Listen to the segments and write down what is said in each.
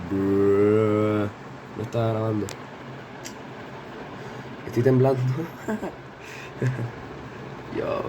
Bruh. No estaba grabando. Estoy temblando. Yo.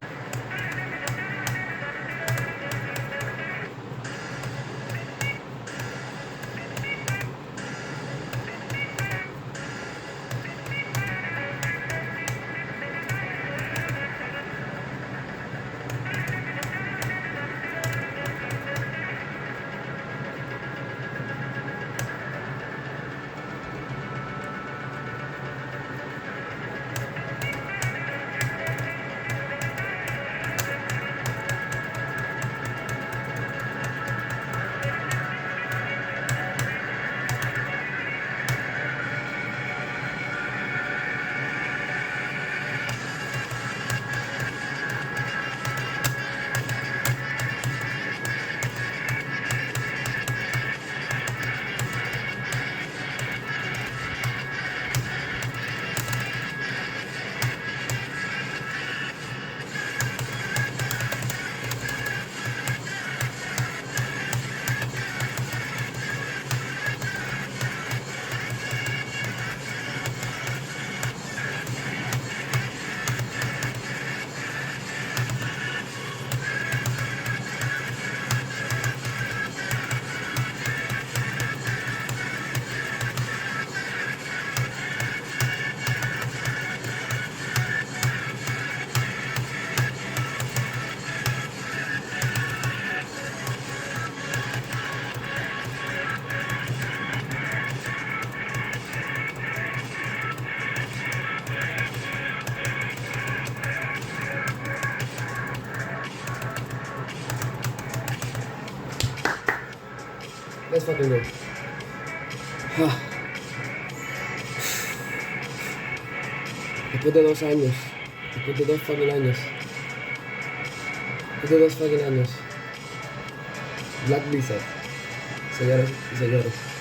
Let's fucking go. Después de 2 años. Después de 2 fucking años. Después de 2 fucking años. Black Blizzard. Señoras y señores.